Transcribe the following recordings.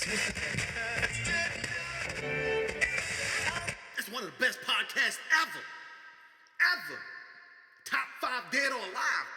It's one of the best podcasts ever. Ever. Top 5 dead or alive.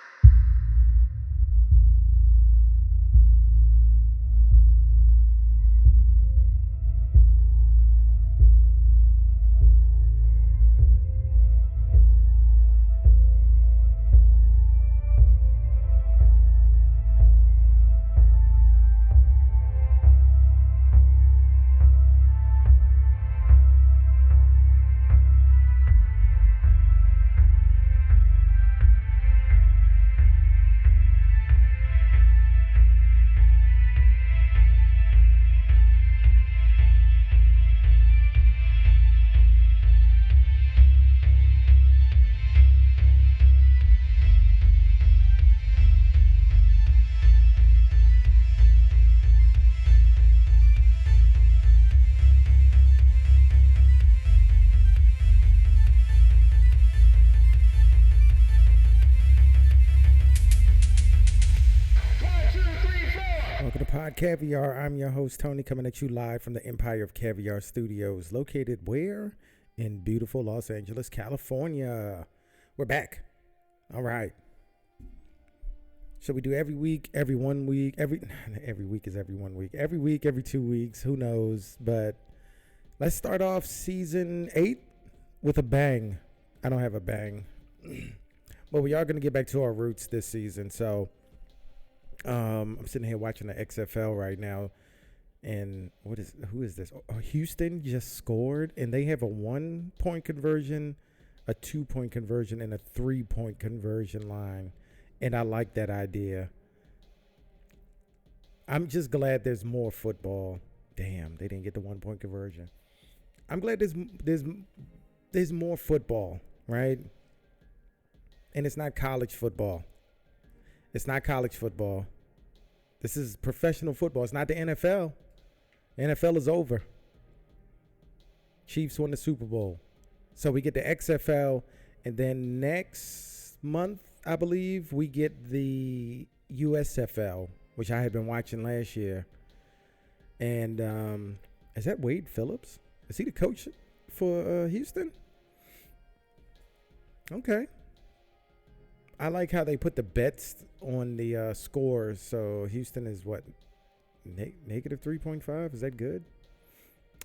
Welcome to Pod Caviar. I'm your host, Tony, coming at you live from the Empire of Caviar Studios, located where? In beautiful Los Angeles, California. We're back. All right. So we do every week, every 1 week, every week is every 1 week, every week, every 2 weeks, who knows? But let's start off season 8 with a bang. I don't have a bang, but we are going to get back to our roots this season. So I'm sitting here watching the XFL right now, and who is this? Oh, Houston just scored, and they have a 1-point conversion, a 2-point conversion, and a 3-point conversion line, and I like that idea. I'm just glad there's more football. Damn, they didn't get the 1-point conversion. I'm glad there's more football, right? And it's not college football. It's not college football. This is professional football. It's not the NFL. The NFL is over. Chiefs won the Super Bowl. So we get the XFL, and then next month, I believe, we get the USFL, which I had been watching last year. And is that Wade Phillips? Is he the coach for Houston? Okay. I like how they put the bets on the scores. So Houston is what? Negative 3.5? Is that good?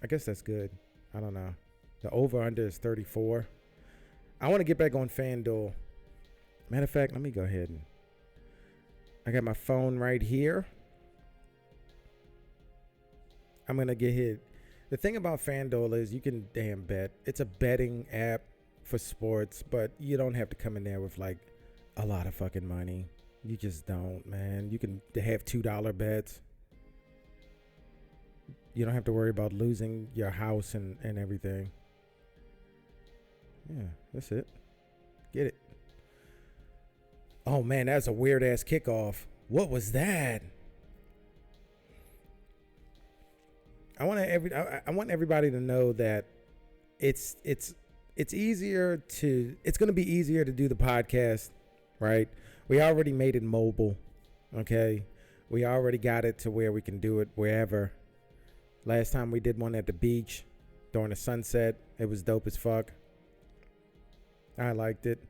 I guess that's good. I don't know. The over-under is 34. I want to get back on FanDuel. Matter of fact, let me go ahead and... I got my phone right here. I'm going to get hit. The thing about FanDuel is you can damn bet. It's a betting app for sports, but you don't have to come in there with like a lot of fucking money. You just don't, man. You can have $2 bets. You don't have to worry about losing your house and everything. Yeah, that's it. Get it. Oh man, that's a weird ass kickoff. What was that? I want everybody to know that it's easier to. It's going to be easier to do the podcast. Right? We already made it mobile, okay? We already got it to where we can do it wherever. Last time we did one at the beach during the sunset. It was dope as fuck. I liked it.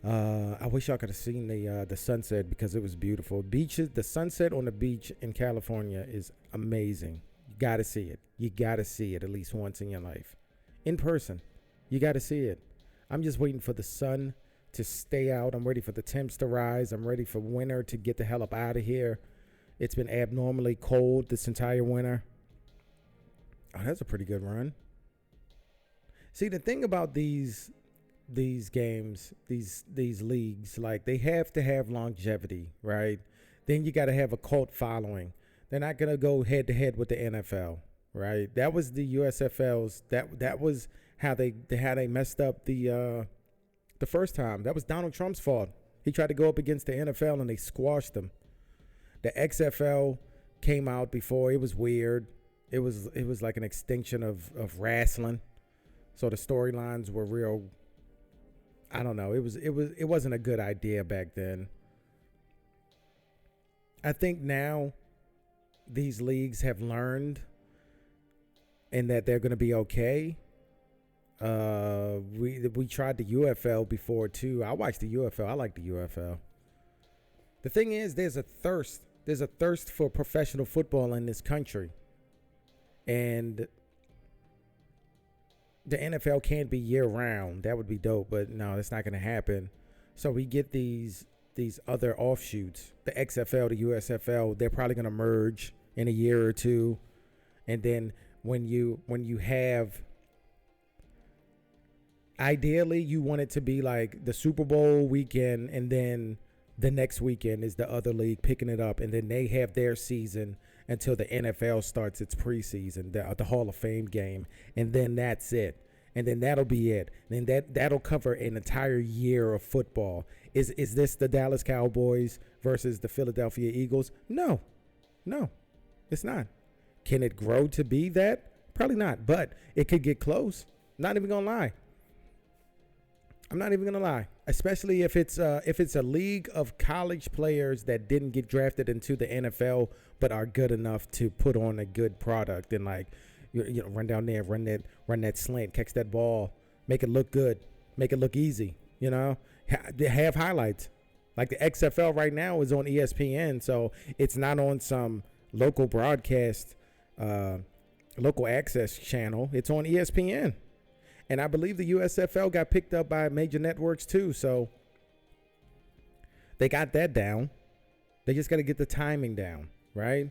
I wish y'all could have seen the sunset because it was beautiful. The sunset on the beach in California is amazing. You got to see it. You got to see it at least once in your life. In person. You got to see it. I'm just waiting for the sun to stay out. I'm ready for the temps to rise. I'm ready for winter to get the hell up out of here. It's been abnormally cold this entire winter. Oh, that's a pretty good run. See, the thing about these games, these leagues, like they have to have longevity, right? Then you got to have a cult following. They're not going to go head to head with the NFL, right? That was the USFL's. That was how they messed up the first time. That was Donald Trump's fault. He tried to go up against the NFL and they squashed him. The XFL came out before. It was weird. It was like an extinction of wrestling. So the storylines were real. I don't know. It wasn't a good idea back then. I think now these leagues have learned and that they're going to be okay. We tried the UFL before too. I watched the UFL. I like the UFL. The thing is, there's a thirst for professional football in this country, and the NFL can't be year round. That would be dope, but no, that's not going to happen. So we get these other offshoots, the XFL, the USFL. They're probably going to merge in a year or two, and then when you have, ideally you want it to be like the Super Bowl weekend, and then the next weekend is the other league picking it up, and then they have their season until the NFL starts its preseason, the Hall of Fame game, and then that's it. And then that'll be it. And then that'll cover an entire year of football. Is this the Dallas Cowboys versus the Philadelphia Eagles? No, it's not. Can it grow to be that? Probably not, but it could get close. Not even gonna lie. I'm not even gonna lie, especially if it's a league of college players that didn't get drafted into the NFL but are good enough to put on a good product and like you know run down there, run that slant, catch that ball, make it look good, make it look easy. You know, have highlights. Like the XFL right now is on ESPN, so it's not on some local broadcast, local access channel. It's on ESPN. And I believe the USFL got picked up by major networks too. So they got that down. They just got to get the timing down, right?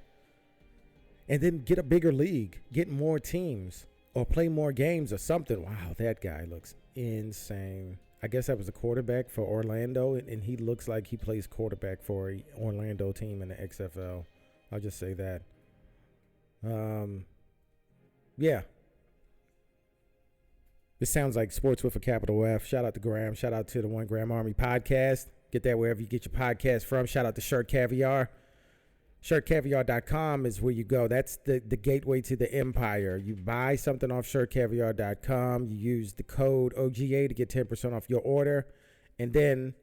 And then get a bigger league, get more teams, or play more games or something. Wow, that guy looks insane. I guess that was a quarterback for Orlando, and he looks like he plays quarterback for a Orlando team in the XFL. I'll just say that. Yeah. This sounds like sports with a capital F. Shout out to Graham. Shout out to the One Graham Army podcast. Get that wherever you get your podcast from. Shout out to Shirt Caviar. ShirtCaviar.com is where you go. That's the gateway to the empire. You buy something off ShirtCaviar.com. You use the code OGA to get 10% off your order. And then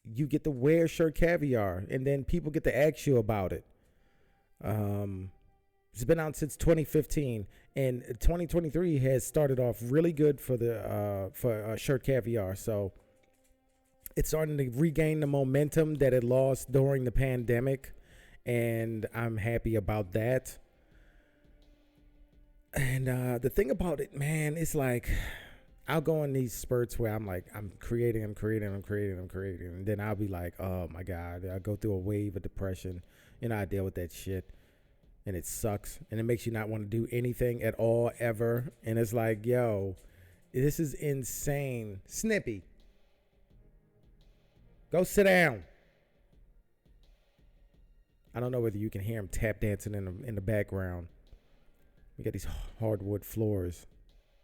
you get to wear Shirt Caviar. And then people get to ask you about it. It's been out since 2015, and 2023 has started off really good for the Shirt Caviar. So it's starting to regain the momentum that it lost during the pandemic, and I'm happy about that. And the thing about it, man, it's like I'll go in these spurts where I'm like, I'm creating, and then I'll be like, oh my God, I go through a wave of depression, and I deal with that shit. And it sucks, and it makes you not want to do anything at all ever. And it's like, yo, this is insane. Snippy, go sit down. I don't know whether you can hear him tap dancing in the background. We got these hardwood floors.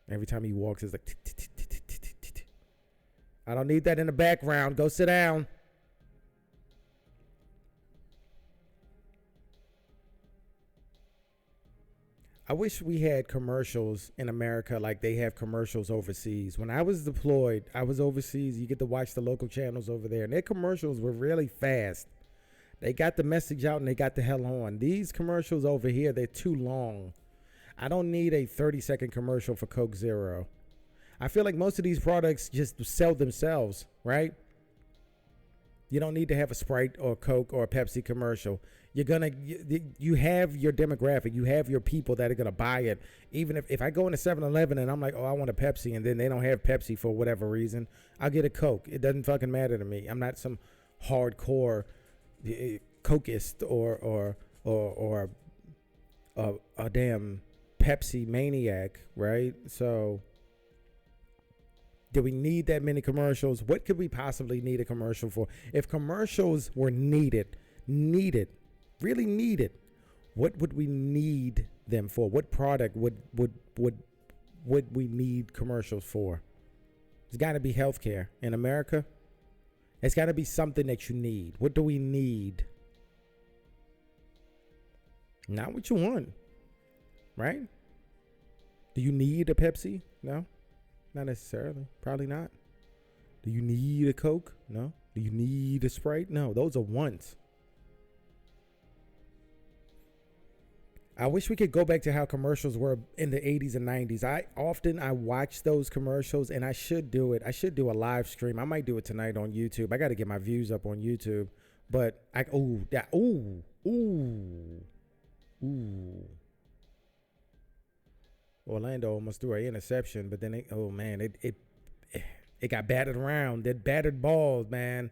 Every time he walks, it's like. I don't need that in the background. Go sit down. I wish we had commercials in America like they have commercials overseas. When I was deployed, I was overseas. You get to watch the local channels over there, and their commercials were really fast. They got the message out, and they got the hell on. These commercials over here, they're too long. I don't need a 30-second commercial for Coke Zero. I feel like most of these products just sell themselves, right? You don't need to have a Sprite or Coke or a Pepsi commercial. You have your demographic. You have your people that are going to buy it. Even if I go into 7-Eleven and I'm like, oh, I want a Pepsi, and then they don't have Pepsi for whatever reason, I'll get a Coke. It doesn't fucking matter to me. I'm not some hardcore Cokeist or a damn Pepsi maniac, right? So do we need that many commercials? What could we possibly need a commercial for? If commercials were needed, really needed, what would we need them for? What product would we need commercials for? It's got to be healthcare in America. It's got to be something that you need. What do we need? Not what you want, right? Do you need a Pepsi? No, not necessarily. Probably not. Do you need a Coke? No. Do you need a Sprite? No, those are wants. I wish we could go back to how commercials were in the 80s and 90s. I watch those commercials, and I should do it. I should do a live stream. I might do it tonight on YouTube. I got to get my views up on YouTube. But ooh. Orlando almost threw an interception, but then it got battered around. That battered balls, man.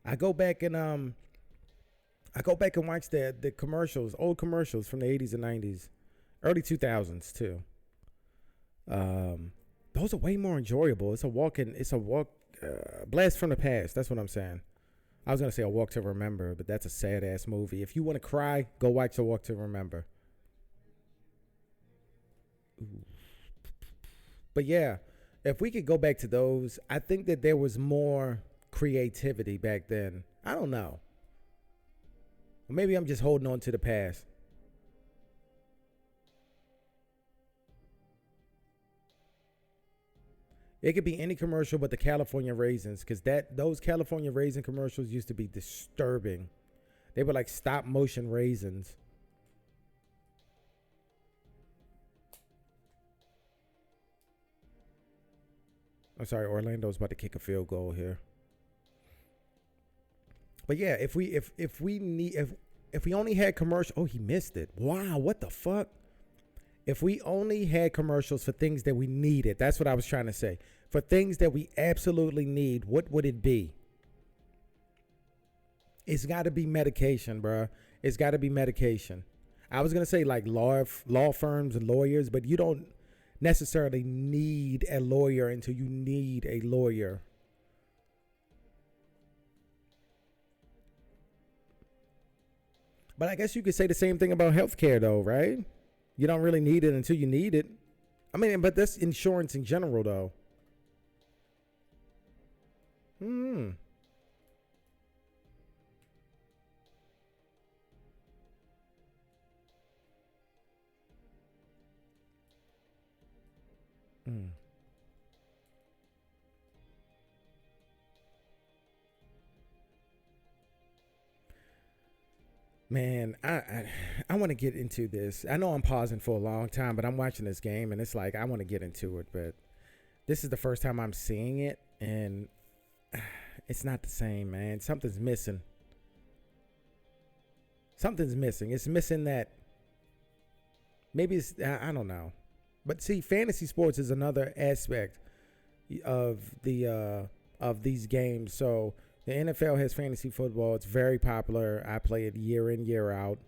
I go back and watch the commercials, old commercials from the 80s and 90s, early 2000s too. Those are way more enjoyable. It's a blast from the past. That's what I'm saying. I was gonna say A Walk to Remember, but that's a sad ass movie. If you want to cry, go watch A Walk to Remember. Ooh. But yeah, if we could go back to those, I think that there was more creativity back then. I don't know. Maybe I'm just holding on to the past. It could be any commercial but the California raisins, because those California raisin commercials used to be disturbing. They were like stop motion raisins. I'm sorry, Orlando's about to kick a field goal here. But yeah, if we only had commercial, oh, he missed it. Wow, what the fuck? If we only had commercials for things that we needed, that's what I was trying to say. For things that we absolutely need, what would it be? It's got to be medication, bro. It's got to be medication. I was gonna say like law firms and lawyers, but you don't necessarily need a lawyer until you need a lawyer. But I guess you could say the same thing about healthcare, though, right? You don't really need it until you need it. I mean, but that's insurance in general, though. Hmm. Mm. Man, I want to get into this. I know I'm pausing for a long time, but I'm watching this game, and it's like I want to get into it. But this is the first time I'm seeing it, and it's not the same, man. Something's missing. Something's missing. It's missing that. Maybe it's I don't know. But see, fantasy sports is another aspect of of these games. So the NFL has fantasy football. It's very popular. I play it year in, year out.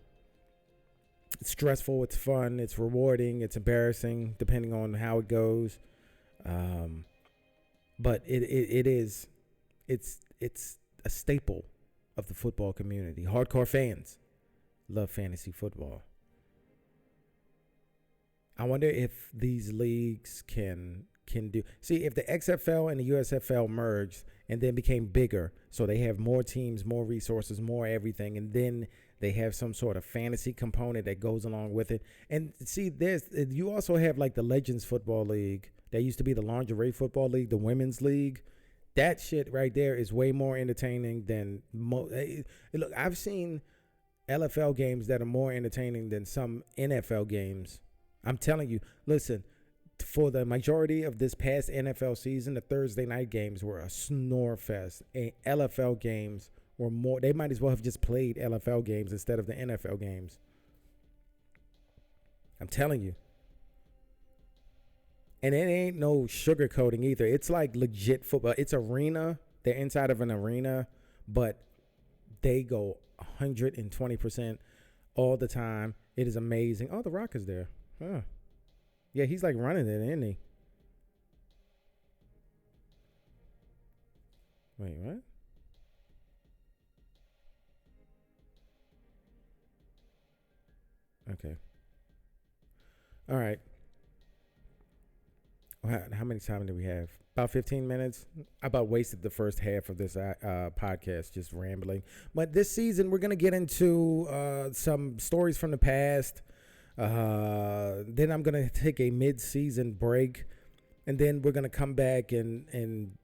It's stressful. It's fun. It's rewarding. It's embarrassing, depending on how it goes. But it is it's a staple of the football community. Hardcore fans love fantasy football. I wonder if these leagues can do. See, if the XFL and the USFL merged and then became bigger, so they have more teams, more resources, more everything, and then they have some sort of fantasy component that goes along with it. And see, you also have like the Legends Football League. That used to be the Lingerie Football League, the Women's League. That shit right there is way more entertaining than look, I've seen LFL games that are more entertaining than some NFL games. I'm telling you, listen, for the majority of this past NFL season, the Thursday night games were a snore fest. And LFL games were more, they might as well have just played LFL games instead of the NFL games. I'm telling you. And it ain't no sugarcoating either. It's like legit football. It's arena. They're inside of an arena, but they go 120% all the time. It is amazing. Oh, The Rock is there. Huh. Yeah, he's like running it, isn't he? Wait, what? Okay. All right. How many time do we have? About 15 minutes. I about wasted the first half of this podcast just rambling. But this season, we're going to get into some stories from the past. Then I'm going to take a mid-season break. And then we're going to come back and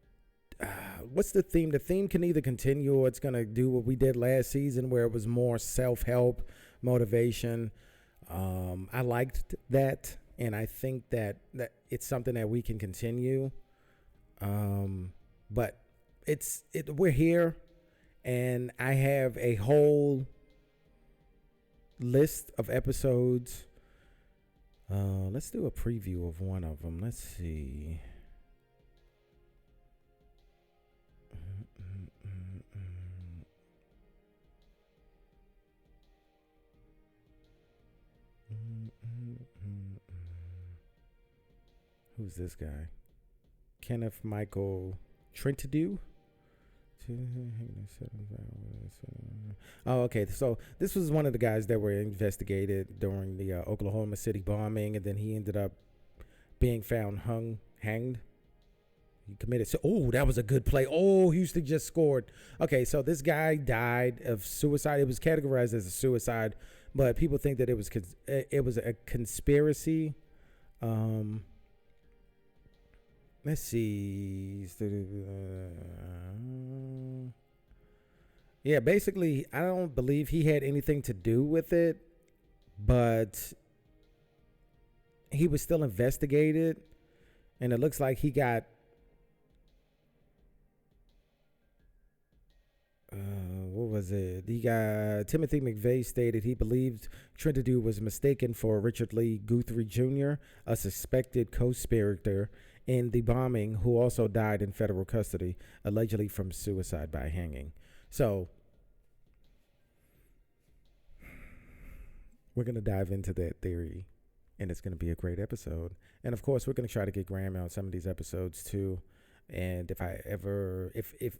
what's the theme? The theme can either continue or it's going to do what we did last season where it was more self-help, motivation. I liked that, and I think that it's something that we can continue. But we're here, and I have a whole list of episodes. Let's do a preview of one of them. Let's see. Who's this guy? Kenneth Michael Trentadue. Oh, okay. So this was one of the guys that were investigated during the Oklahoma City bombing, and then he ended up being found hanged. He committed. So, oh, that was a good play. Oh, Houston just scored. Okay, so this guy died of suicide. It was categorized as a suicide, but people think that it was a conspiracy. Let's see. Yeah, basically, I don't believe he had anything to do with it, but he was still investigated, and it looks like he got what was it? He got Timothy McVeigh stated he believed Trentadue was mistaken for Richard Lee Guthrie Jr., a suspected co-conspirator in the bombing, who also died in federal custody, allegedly from suicide by hanging. So we're going to dive into that theory, and it's going to be a great episode. And of course, we're going to try to get Graham out some of these episodes too. And if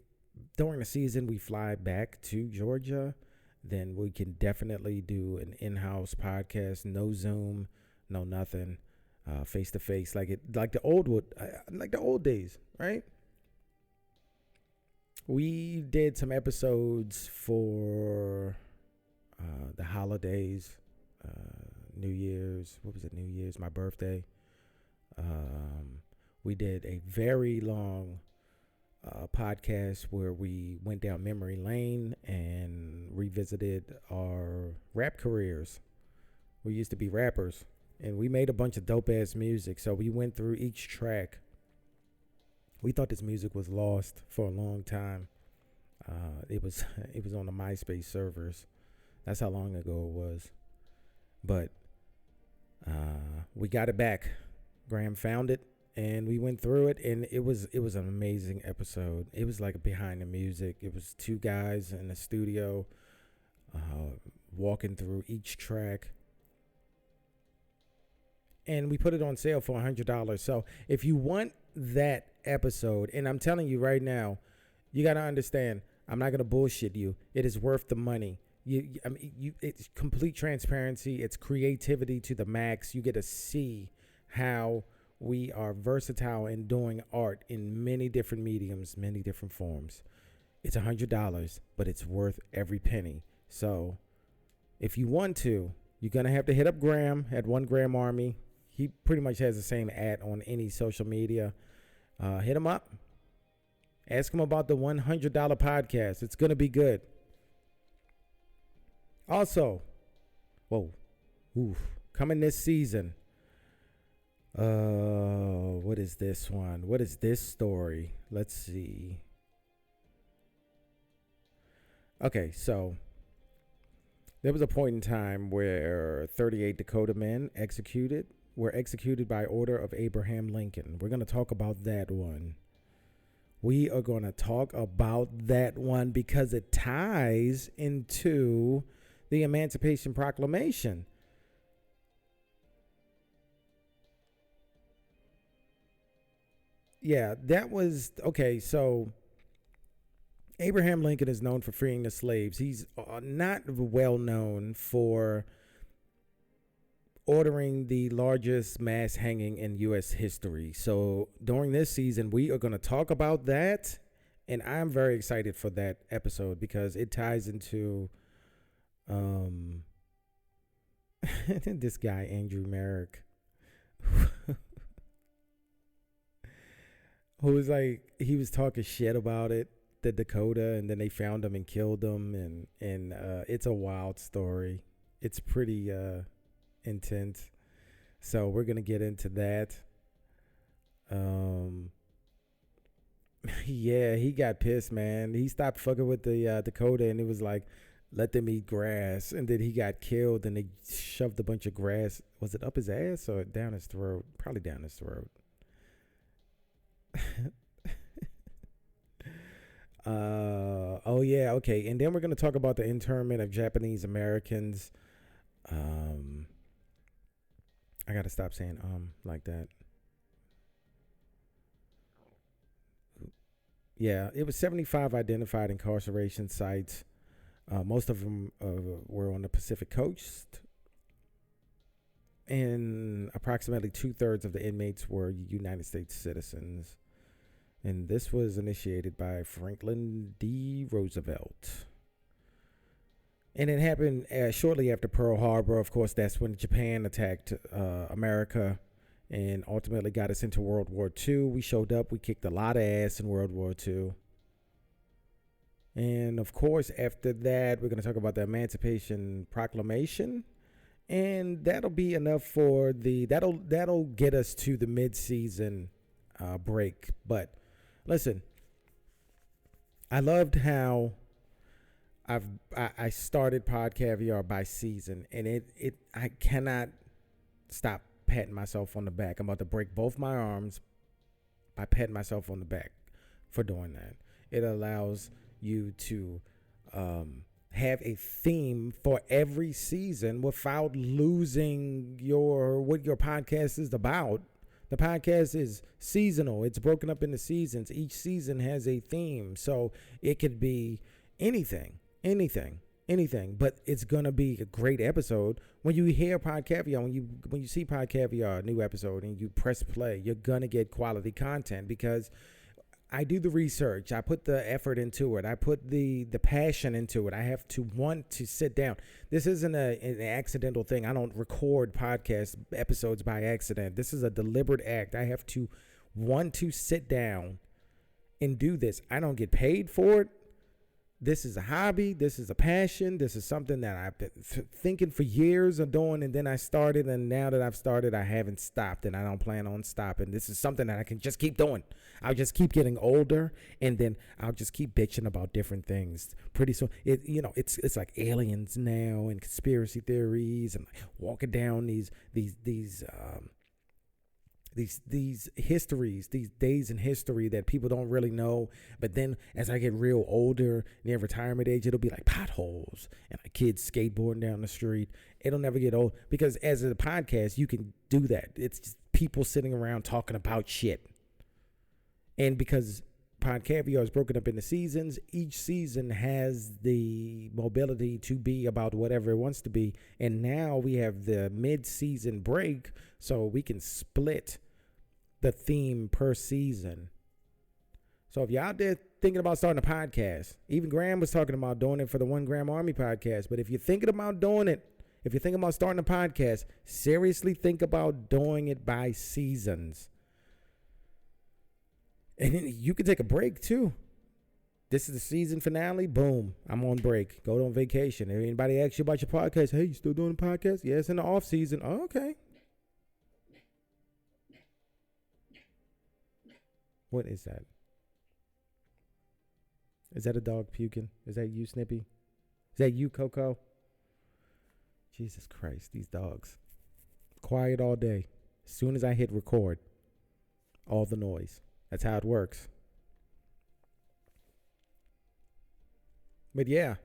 during the season we fly back to Georgia, then we can definitely do an in-house podcast, no Zoom, no nothing. Face to face, like the old days, right? We did some episodes for the holidays, New Year's. What was it? New Year's, my birthday. We did a very long podcast where we went down memory lane and revisited our rap careers. We used to be rappers. And we made a bunch of dope ass music. So we went through each track. We thought this music was lost for a long time. It was on the MySpace servers. That's how long ago it was. But we got it back. Graham found it, and we went through it, and it was an amazing episode. It was like behind the music. It was two guys in the studio walking through each track. And we put it on sale for $100. So if you want that episode, and I'm telling you right now, you got to understand, I'm not going to bullshit you. It is worth the money. It's complete transparency. It's creativity to the max. You get to see how we are versatile in doing art in many different mediums, many different forms. It's $100, but it's worth every penny. So if you want to, you're going to have to hit up Graham at 1 Graham Army. He pretty much has the same ad on any social media. Hit him up. Ask him about the $100 podcast. It's going to be good. Also, coming this season. What is this one? What is this story? Let's see. Okay, so there was a point in time where 38 Dakota men were executed by order of Abraham Lincoln. We're going to talk about that one. We are going to talk about that one because it ties into the Emancipation Proclamation. Yeah, that was, okay, so Abraham Lincoln is known for freeing the slaves. He's not well known for ordering the largest mass hanging in U.S. history. So during this season, we are going to talk about that. And I'm very excited for that episode because it ties into this guy, Andrew Merrick, who was like, he was talking shit about it, the Dakota, and then they found him and killed him, and it's a wild story. It's pretty intense. So we're gonna get into that. Yeah, he got pissed, man. He stopped fucking with the Dakota, and it was like, let them eat grass. And then he got killed, and they shoved a bunch of grass. Was it up his ass or down his throat? Probably down his throat. Oh yeah, okay. And then we're gonna talk about the internment of Japanese Americans. I gotta stop saying like that. Yeah, it was 75 identified incarceration sites. Most of them were on the Pacific Coast, and approximately 2/3 of the inmates were United States citizens. And this was initiated by Franklin D. Roosevelt. And it happened shortly after Pearl Harbor. Of course, that's when Japan attacked America and ultimately got us into World War II. We showed up. We kicked a lot of ass in World War II. And, of course, after that, we're going to talk about the Emancipation Proclamation. And that'll be enough for that'll get us to the mid-season break. But listen, I loved how I started Pod Caviar by season, and I cannot stop patting myself on the back. I'm about to break both my arms by patting myself on the back for doing that. It allows you to have a theme for every season without losing what your podcast is about. The podcast is seasonal. It's broken up into seasons. Each season has a theme. So it could be anything, but it's going to be a great episode. When you hear Pod Caviar, when you see Pod Caviar, a new episode, and you press play, you're going to get quality content because I do the research. I put the effort into it. I put the passion into it. I have to want to sit down. This isn't an accidental thing. I don't record podcast episodes by accident. This is a deliberate act. I have to want to sit down and do this. I don't get paid for it. This is a hobby. This is a passion. This is something that I've been thinking for years of doing, and then I started, and now that I've started, I haven't stopped, and I don't plan on stopping. This is something that I can just keep doing. I'll just keep getting older, and then I'll just keep bitching about different things. Pretty soon, it's like aliens now and conspiracy theories and walking down these histories, these days in history that people don't really know. But then as I get real older, near retirement age, it'll be like potholes and like kids skateboarding down the street. It'll never get old because as a podcast, you can do that. It's just people sitting around talking about shit. And because Pod Caviar is broken up into seasons, each season has the mobility to be about whatever it wants to be. And now we have the mid-season break, so we can split the theme per season. So if you're out there thinking about starting a podcast, even Graham was talking about doing it for the 1 Gram Army podcast. But if you're thinking about doing it, if you're thinking about starting a podcast, seriously think about doing it by seasons. And then you can take a break too. This is the season finale. Boom. I'm on break. Go on vacation. If anybody asks you about your podcast, hey, you still doing a podcast? Yeah, it's in the off season. Oh, okay. What is that? Is that a dog puking? Is that you, Snippy? Is that you, Coco? Jesus Christ, these dogs. Quiet all day. As soon as I hit record, all the noise. That's how it works. But yeah,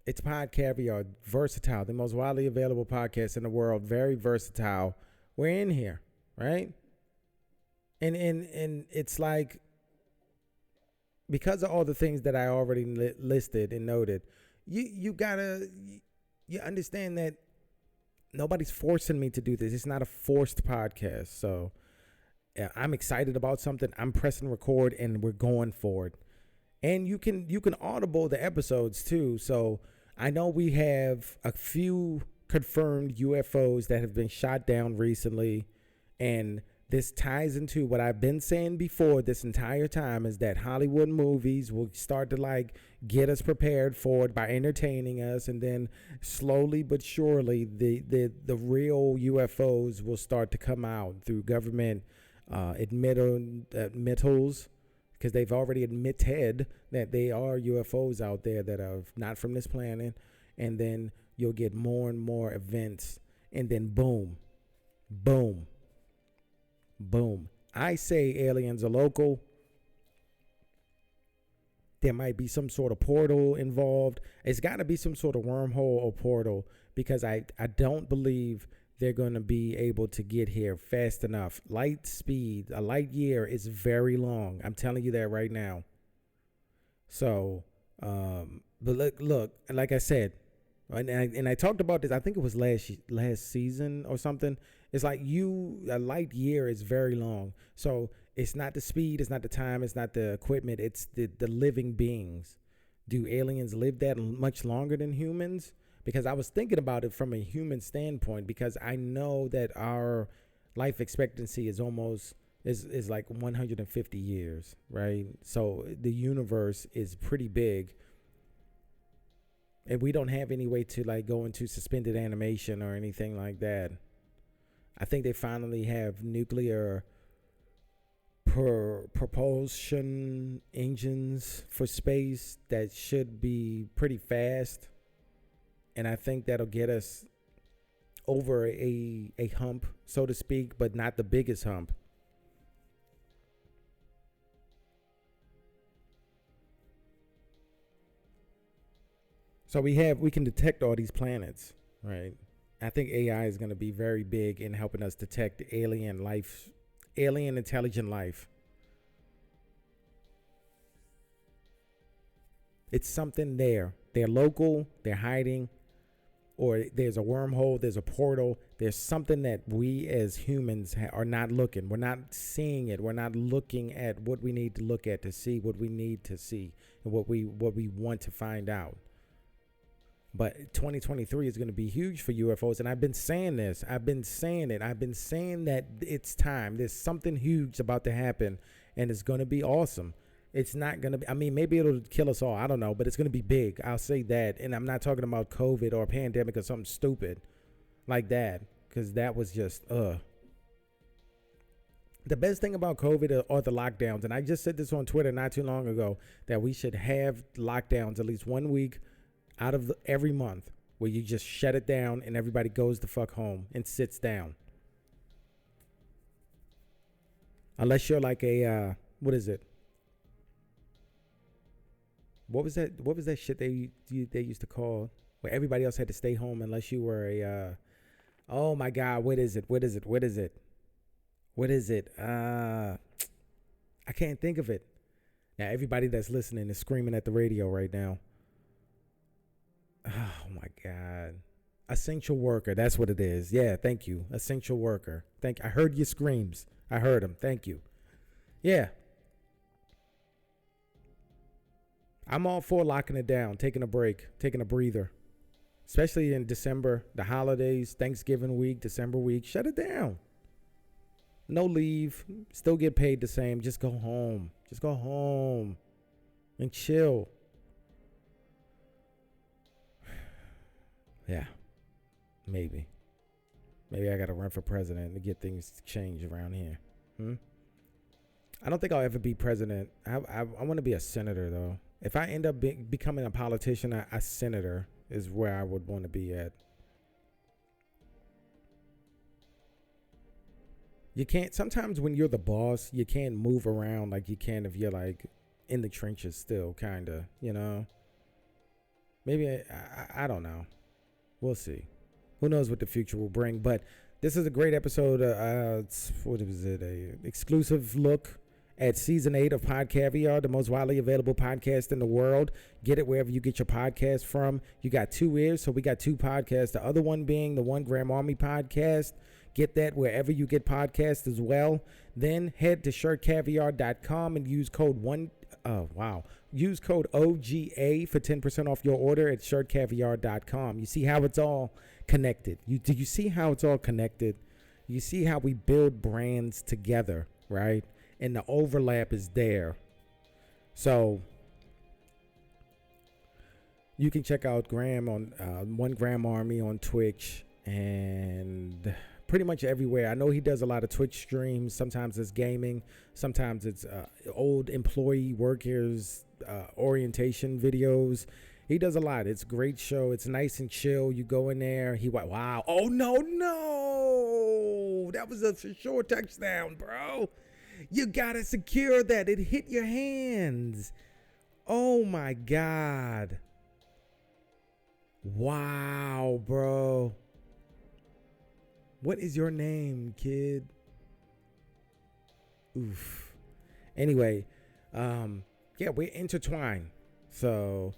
it's Pod Caviar. Versatile. The most widely available podcast in the world. Very versatile. We're in here, right? And it's like, because of all the things that I already listed and noted, you understand that nobody's forcing me to do this. It's not a forced podcast. So I'm excited about something. I'm pressing record and we're going for it. And you can audible the episodes too. So I know we have a few confirmed UFOs that have been shot down recently, and this ties into what I've been saying before this entire time, is that Hollywood movies will start to like get us prepared for it by entertaining us, and then slowly but surely the real UFOs will start to come out through government admittals, because they've already admitted that they are UFOs out there that are not from this planet. And then you'll get more and more events, and then boom, boom, boom. I say aliens are local. There might be some sort of portal involved. It's got to be some sort of wormhole or portal, because I don't believe they're going to be able to get here fast enough. Light speed, a light year is very long. I'm telling you that right now. So, but look, like I said, and I talked about this, I think it was last season or something. It's like a light year is very long. So it's not the speed, it's not the time, it's not the equipment, it's the living beings. Do aliens live that much longer than humans? Because I was thinking about it from a human standpoint, because I know that our life expectancy is like 150 years, right? So the universe is pretty big. And we don't have any way to like go into suspended animation or anything like that. I think they finally have nuclear propulsion engines for space that should be pretty fast. And I think that'll get us over a hump, so to speak, but not the biggest hump. So we can detect all these planets, right? I think AI is going to be very big in helping us detect alien intelligent life. It's something there. They're local, they're hiding, or there's a wormhole, there's a portal. There's something that we as humans are not looking. We're not seeing it. We're not looking at what we need to look at to see what we need to see and what we want to find out. But 2023 is going to be huge for UFOs. And I've been saying this. I've been saying that it's time. There's something huge about to happen, and it's going to be awesome. It's not going to be, I mean, maybe it'll kill us all. I don't know, but it's going to be big. I'll say that. And I'm not talking about COVID or a pandemic or something stupid like that, because that was just, The best thing about COVID are the lockdowns. And I just said this on Twitter not too long ago, that we should have lockdowns at least 1 week out of every month, where you just shut it down and everybody goes the fuck home and sits down. Unless you're like a, what is it? What was that shit they used to call, where everybody else had to stay home unless you were a, oh my God, what is it? I can't think of it. Now everybody that's listening is screaming at the radio right now. Oh my God. Essential worker. That's what it is. Yeah. Thank you. Essential worker. I heard your screams. I heard them. Thank you. Yeah. I'm all for locking it down, taking a break, taking a breather, especially in December, the holidays, Thanksgiving week, December week. Shut it down. No leave. Still get paid the same. Just go home. Just go home and chill. Yeah, maybe I got to run for president to get things changed around here. I don't think I'll ever be president. I want to be a senator, though. If I end up becoming a politician, a senator is where I would want to be at. You can't, sometimes when you're the boss, you can't move around like you can if you're like in the trenches still, kind of, you know? Maybe, I don't know. We'll see. Who knows what the future will bring? But this is a great episode. What was it? A exclusive look at season 8 of Pod Caviar, the most widely available podcast in the world. Get it wherever you get your podcast from. You got 2 ears, so we got 2 podcasts. The other one being the One Gram Army podcast. Get that wherever you get podcasts as well. Then head to shirtcaviar.com and use code Use code OGA for 10% off your order at shirtcaviar.com. You see how it's all connected. Do you see how it's all connected? You see how we build brands together, right? And the overlap is there. So you can check out Graham on 1 Gram Army on Twitch and pretty much everywhere. I know he does a lot of Twitch streams. Sometimes it's gaming. Sometimes it's old employee workers orientation videos. He does a lot. It's a great show. It's nice and chill. You go in there. Wow. Oh, no. That was a for sure touchdown, bro. You got to secure that. It hit your hands. Oh, my God. Wow, bro. What is your name, kid? Oof. Anyway, yeah, we're intertwined. So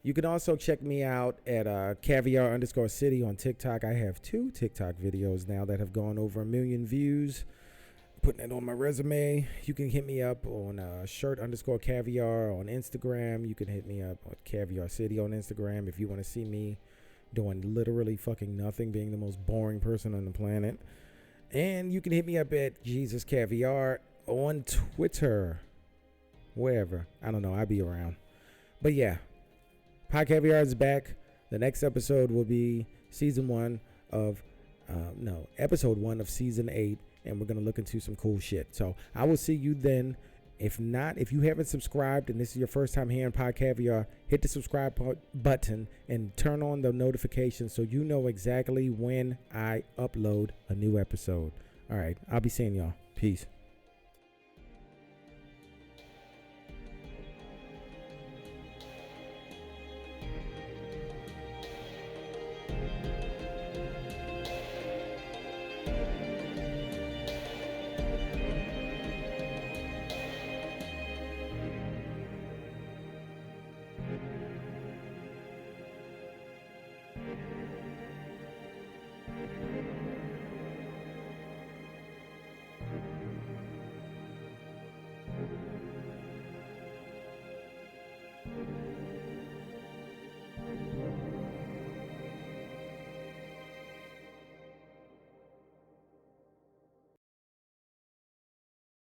you can also check me out at caviar_city on TikTok. I have 2 TikTok videos now that have gone over 1 million views. Putting it on my resume. You can hit me up on shirt_caviar on Instagram. You can hit me up on Caviar City on Instagram if you want to see me doing literally fucking nothing, being the most boring person on the planet. And you can hit me up at Jesus Caviar on Twitter. Wherever. I don't know. I'll be around. But yeah. Pod Caviar is back. The next episode will be episode 1 of season 8. And we're going to look into some cool shit. So I will see you then. If not, if you haven't subscribed and this is your first time hearing Pod Caviar, hit the subscribe button and turn on the notifications so you know exactly when I upload a new episode. All right. I'll be seeing y'all. Peace.